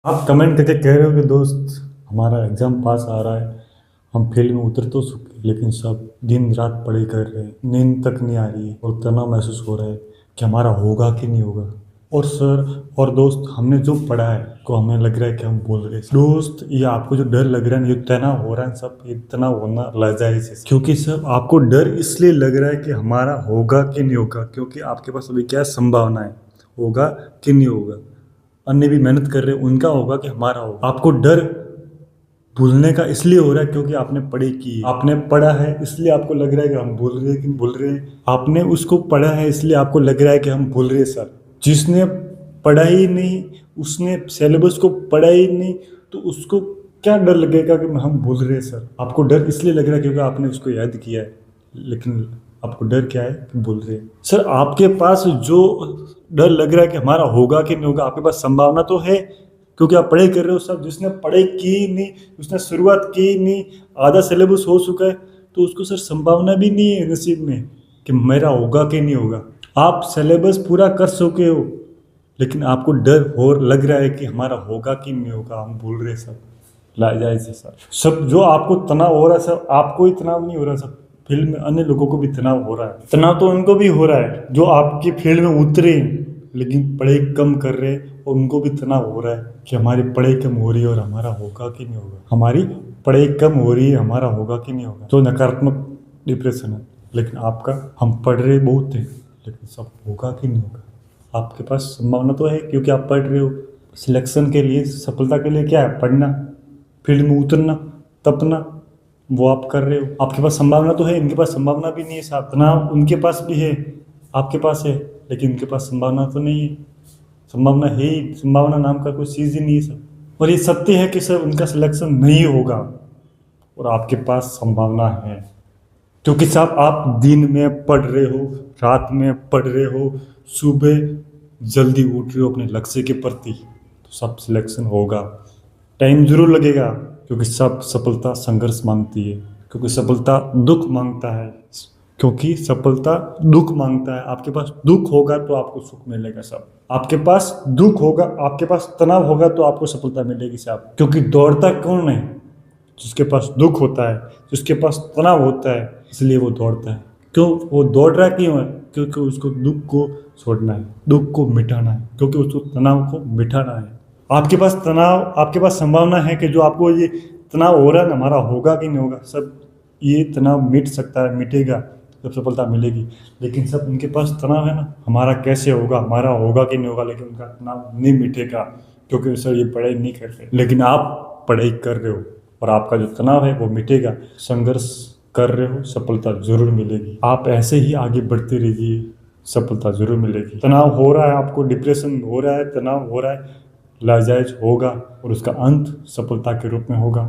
आप कमेंट करके कह रहे हो कि दोस्त हमारा एग्ज़ाम पास आ रहा है, हम फील्ड में उतर तो चुके लेकिन सब दिन रात पढ़ाई कर रहे हैं, नींद तक नहीं आ रही है और तनाव महसूस हो रहा है कि हमारा होगा कि नहीं होगा। और सर और दोस्त हमने जो पढ़ा है तो हमें लग रहा है कि हम बोल रहे हैं। दोस्त ये आपको जो डर लग रहा है, ये तनाव हो रहा है, सब ये तनाव होना लाजायज है, क्योंकि सब आपको डर इसलिए लग रहा है कि हमारा होगा कि नहीं होगा, क्योंकि आपके पास अभी क्या संभावना है, होगा कि नहीं होगा। अन्य भी मेहनत कर रहे हैं, उनका होगा कि हमारा होगा। आपको डर भूलने का इसलिए हो रहा है क्योंकि आपने पढ़ाई की है, आपने पढ़ा है, इसलिए आपको लग रहा है कि हम भूल रहे हैं कि भूल रहे हैं। आपने उसको पढ़ा है इसलिए आपको लग रहा है कि हम भूल रहे हैं। सर जिसने पढ़ा ही नहीं, उसने सिलेबस को पढ़ा ही नहीं, तो उसको क्या डर लगेगा कि हम भूल रहे हैं। सर आपको डर इसलिए लग रहा है क्योंकि आपने उसको याद किया है, लेकिन आपको डर क्या है कि भूल रहे हैं। सर आपके पास जो डर लग रहा है कि हमारा होगा कि नहीं होगा, आपके पास संभावना तो है क्योंकि आप पढ़ाई कर रहे हो। सब जिसने पढ़ाई की नहीं, उसने शुरुआत की नहीं, आधा सिलेबस हो चुका है, तो उसको सर संभावना भी नहीं है नसीब में कि मेरा होगा कि नहीं होगा। आप सिलेबस पूरा कर चुके हो लेकिन आपको डर हो लग रहा है कि हमारा होगा कि नहीं होगा, हम भूल रहे। सब लाजायज है सर। सब जो आपको तनाव हो रहा है, सब आपको ही तनाव नहीं हो रहा, सब फील्ड में अन्य लोगों को भी तनाव हो रहा है। तनाव तो उनको भी हो रहा है जो आपकी फील्ड में उतरे लेकिन पढ़ाई कम कर रहे हैं, और उनको भी तनाव हो रहा है कि हमारी पढ़ाई कम हो रही है और हमारा होगा कि नहीं होगा। हमारी पढ़ाई कम हो रही है, हमारा होगा कि नहीं होगा, तो नकारात्मक डिप्रेशन है। लेकिन आपका हम पढ़ रहे बहुत हैं लेकिन सब होगा कि नहीं होगा। आपके पास संभावना तो है क्योंकि आप पढ़ रहे हो। सिलेक्शन के लिए, सफलता के लिए क्या है? पढ़ना, फील्ड में उतरना, तपना, वो आप कर रहे हो। आपके पास संभावना तो है, इनके पास संभावना भी नहीं है साहब। तनाव उनके पास भी है, आपके पास है, लेकिन इनके पास संभावना तो नहीं है। संभावना है ही, संभावना नाम का कोई चीज़ ही नहीं है सर। और ये सत्य है कि सर उनका सिलेक्शन नहीं होगा और आपके पास संभावना है, क्योंकि साहब आप दिन में पढ़ रहे हो, रात में पढ़ रहे हो, सुबह जल्दी उठ रहे हो अपने लक्ष्य के प्रति, तो सब सिलेक्शन होगा। टाइम जरूर लगेगा क्योंकि सब सफलता संघर्ष मांगती है, क्योंकि सफलता दुख मांगता है, क्योंकि सफलता दुख मांगता है। आपके पास दुख होगा तो आपको सुख मिलेगा साहब। आपके पास दुख होगा, आपके पास तनाव होगा तो आपको सफलता मिलेगी साहब। क्योंकि दौड़ता कौन है? जिसके पास दुख होता है, जिसके पास तनाव होता है, इसलिए वो दौड़ता है। क्यों वो दौड़ रहा क्यों है? क्योंकि उसको दुख को छोड़ना है, दुख को मिटाना है, क्योंकि उसको तनाव को मिटाना है। आपके पास तनाव, आपके पास संभावना है कि जो आपको ये तनाव हो रहा है ना, हमारा होगा कि नहीं होगा, सब ये तनाव मिट सकता है, मिटेगा जब सफलता मिलेगी। लेकिन सब उनके पास तनाव है ना, हमारा कैसे होगा, हमारा होगा कि नहीं होगा, लेकिन उनका तनाव नहीं मिटेगा क्योंकि सर ये पढ़ाई नहीं कर रहे। लेकिन आप पढ़ाई कर रहे हो और आपका जो तनाव है वो मिटेगा। संघर्ष कर रहे हो, सफलता जरूर मिलेगी। आप ऐसे ही आगे बढ़ते रहिए, सफलता जरूर मिलेगी। तनाव हो रहा है, आपको डिप्रेशन हो रहा है, तनाव हो रहा है, लाजायज होगा और उसका अंत सफलता के रूप में होगा।